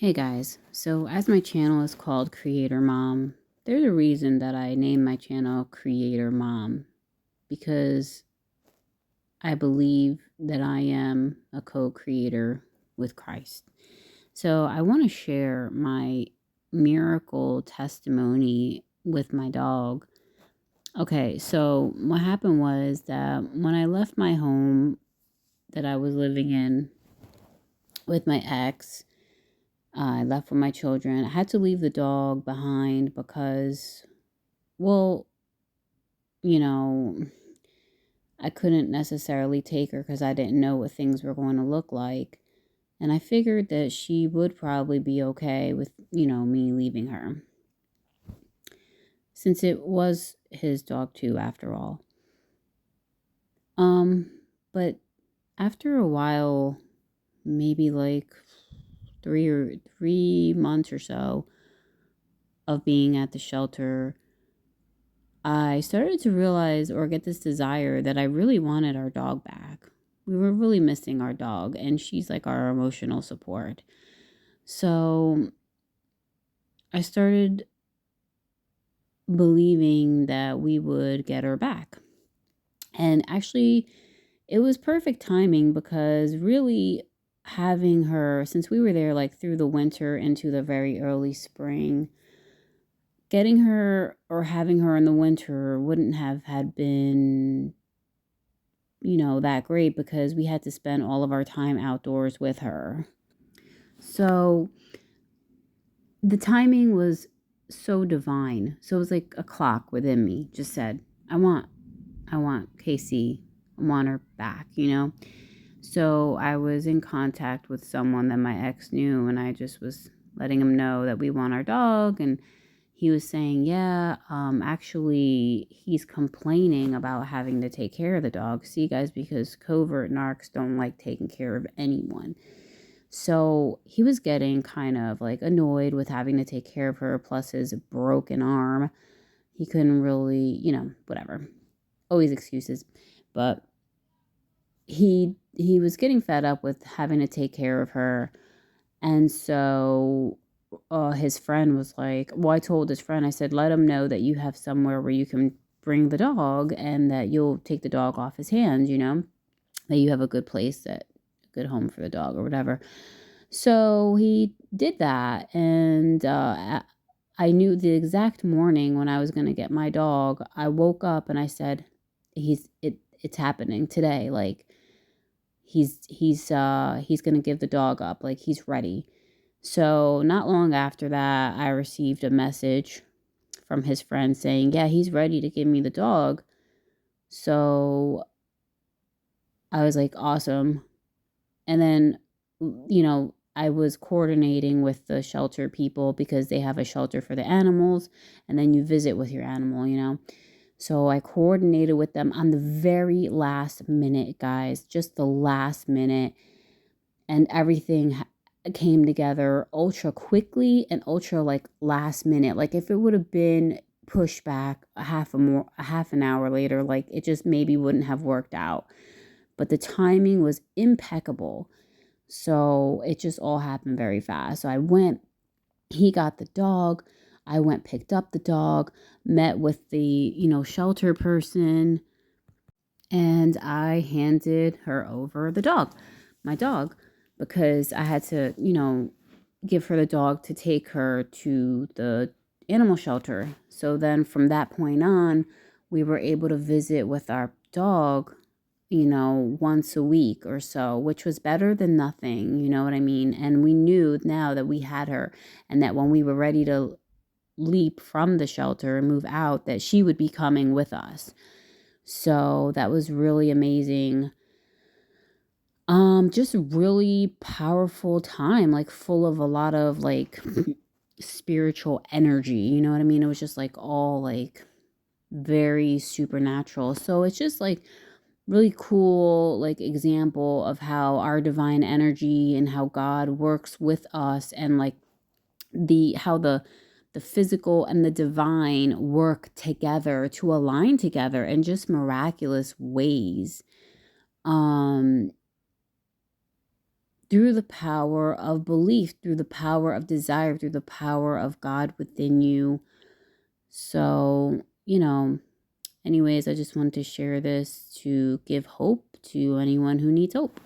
Hey guys, so as my channel is called Creator Mom, there's a reason that I named my channel Creator Mom because I believe that I am a co-creator with Christ. So I want to share my miracle testimony with my dog. Okay, so what happened was that when I left my home that I was living in with my ex, I left with my children. I had to leave the dog behind because, well, you know, I couldn't necessarily take her because I didn't know what things were going to look like. And I figured that she would probably be okay with, me leaving her. Since it was his dog too, after all. Um, but after a while, maybe like 3 months or so of being at the shelter, I started to realize or get this desire that I really wanted our dog back. We were really missing our dog, and she's like our emotional support. So I started believing that we would get her back. And actually, it was perfect timing because really having her, since we were there like through the winter into the very early spring, getting her or having her in the winter wouldn't have had been that great because we had to spend all of our time outdoors with her. So the timing was so divine. So it was like a clock within me just said, I want Casey. I want her back. So I was in contact with someone that my ex knew, and I just was letting him know that we want our dog. And he was saying, yeah, actually, he's complaining about having to take care of the dog. See, guys, because covert narcs don't like taking care of anyone. So he was getting kind of like annoyed with having to take care of her, plus his broken arm. He couldn't really, whatever. Always excuses. But he was getting fed up with having to take care of her. And so his friend was like, well, I told his friend, I said, let him know that you have somewhere where you can bring the dog and that you'll take the dog off his hands, that you have a good place, a good home for the dog or whatever. So he did that. And I knew the exact morning when I was going to get my dog. I woke up and I said, it's happening today. Like, he's going to give the dog up, like he's ready. So not long after that, I received a message from his friend saying, yeah, he's ready to give me the dog. So I was like, awesome. And then I was coordinating with the shelter people because they have a shelter for the animals, and then you visit with your animal. So I coordinated with them on the very last minute, guys, just the last minute. And everything came together ultra quickly and ultra like last minute. Like if it would have been pushed back a half an hour later, like it just maybe wouldn't have worked out. But the timing was impeccable. So it just all happened very fast. So I went, he got the dog. I went, picked up the dog, met with the, shelter person, and I handed her over my dog, because I had to, give her the dog to take her to the animal shelter. So then from that point on, we were able to visit with our dog, once a week or so, which was better than nothing, you know what I mean? And we knew now that we had her, and that when we were ready to leap from the shelter and move out, that she would be coming with us. So that was really amazing. Just really powerful time, like full of a lot of like spiritual energy, you know what I mean? It was just like all like very supernatural. So it's just like really cool like example of how our divine energy and how God works with us, and like how the physical and the divine work together to align together in just miraculous ways. Um through the power of belief, through the power of desire, through the power of God within you. So, anyways, I just wanted to share this to give hope to anyone who needs hope.